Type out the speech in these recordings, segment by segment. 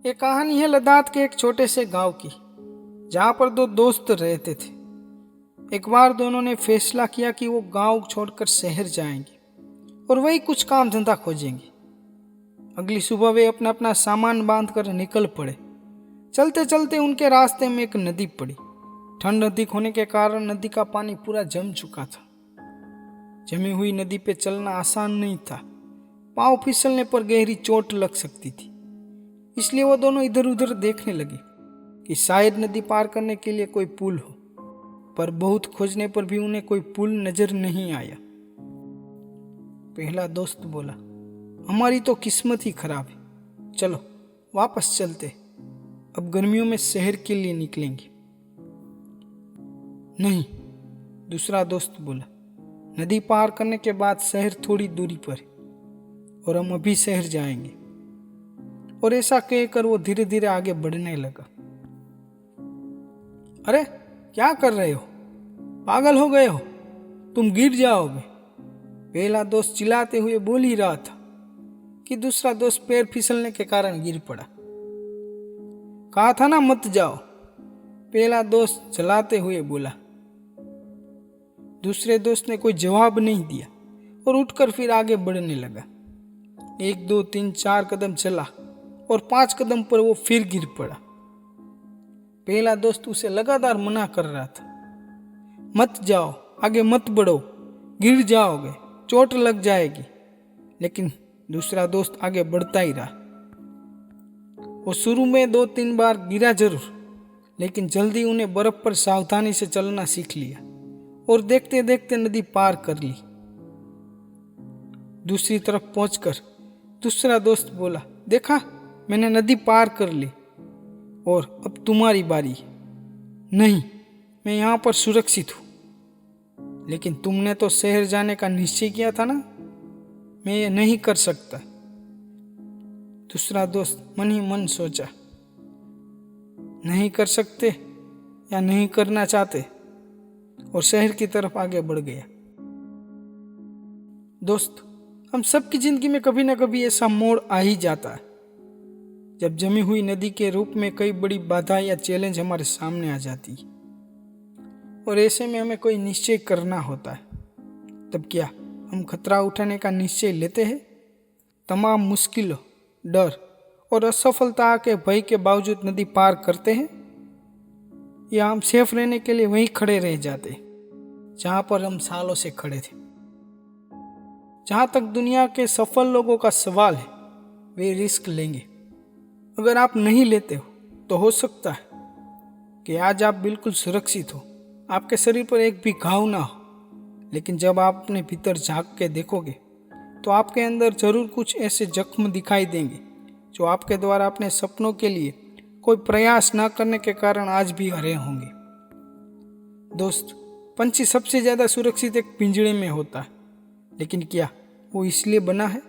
ये कहानी है लद्दाख के एक छोटे से गांव की, जहां पर दो दोस्त रहते थे। एक बार दोनों ने फैसला किया कि वो गांव छोड़कर शहर जाएंगे और वही कुछ काम धंधा खोजेंगे। अगली सुबह वे अपना अपना सामान बांध कर निकल पड़े। चलते चलते उनके रास्ते में एक नदी पड़ी। ठंड अधिक होने के कारण नदी का पानी पूरा जम चुका था। जमी हुई नदी पे चलना आसान नहीं था। पांव फिसलने पर गहरी चोट लग सकती थी। इसलिए वो दोनों इधर उधर देखने लगे कि शायद नदी पार करने के लिए कोई पुल हो, पर बहुत खोजने पर भी उन्हें कोई पुल नजर नहीं आया। पहला दोस्त बोला, हमारी तो किस्मत ही खराब है, चलो वापस चलते, अब गर्मियों में शहर के लिए निकलेंगे। नहीं, दूसरा दोस्त बोला, नदी पार करने के बाद शहर थोड़ी दूरी पर है और हम अभी शहर जाएंगे। और ऐसा कहकर वो धीरे धीरे आगे बढ़ने लगा। अरे क्या कर रहे हो, पागल हो गए हो, तुम गिर जाओगे, पहला दोस्त चिल्लाते हुए बोल ही रहा था कि दूसरा दोस्त पैर फिसलने के कारण गिर पड़ा। कहा था ना मत जाओ, पहला दोस्त चलाते हुए बोला। दूसरे दोस्त ने कोई जवाब नहीं दिया और उठकर फिर आगे बढ़ने लगा। 1 2 3 4 कदम चला और 5 कदम पर वो फिर गिर पड़ा। पहला दोस्त उसे लगातार मना कर रहा था, मत जाओ, आगे मत बढ़ो, गिर जाओगे, चोट लग जाएगी। लेकिन दूसरा दोस्त आगे बढ़ता ही रहा। वो शुरू में 2-3 बार गिरा जरूर, लेकिन जल्दी उन्हें बर्फ पर सावधानी से चलना सीख लिया और देखते देखते नदी पार कर ली। दूसरी तरफ पहुंचकर दूसरा दोस्त बोला, देखा, मैंने नदी पार कर ली और अब तुम्हारी बारी है। नहीं, मैं यहाँ पर सुरक्षित हूँ। लेकिन तुमने तो शहर जाने का निश्चय किया था ना, मैं ये नहीं कर सकता। दूसरा दोस्त मन ही मन सोचा, नहीं कर सकते या नहीं करना चाहते, और शहर की तरफ आगे बढ़ गया। दोस्त, हम सबकी जिंदगी में कभी ना कभी ऐसा मोड़ आ ही जाता है जब जमी हुई नदी के रूप में कई बड़ी बाधा या चैलेंज हमारे सामने आ जाती है और ऐसे में हमें कोई निश्चय करना होता है। तब क्या हम खतरा उठाने का निश्चय लेते हैं? तमाम मुश्किलों, डर और असफलता के भय के बावजूद नदी पार करते हैं, या हम सेफ रहने के लिए वहीं खड़े रह जाते हैं जहां पर हम सालों से खड़े थे? जहां तक दुनिया के सफल लोगों का सवाल है, वे रिस्क लेंगे। अगर आप नहीं लेते हो तो हो सकता है कि आज आप बिल्कुल सुरक्षित हो, आपके शरीर पर एक भी घाव ना हो, लेकिन जब आप अपने भीतर झांक के देखोगे तो आपके अंदर जरूर कुछ ऐसे जख्म दिखाई देंगे जो आपके द्वारा अपने सपनों के लिए कोई प्रयास न करने के कारण आज भी हरे होंगे। दोस्त, पंछी सबसे ज्यादा सुरक्षित एक पिंजरे में होता है, लेकिन क्या वो इसलिए बना है,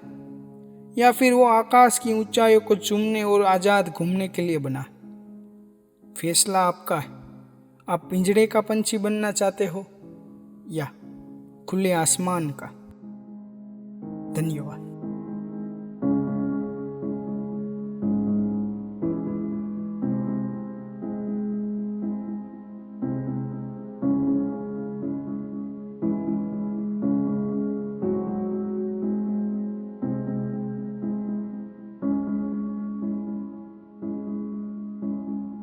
या फिर वो आकाश की ऊंचाइयों को चूमने और आजाद घूमने के लिए बना है? फैसला आपका है। आप पिंजरे का पंछी बनना चाहते हो या खुले आसमान का? धन्यवाद।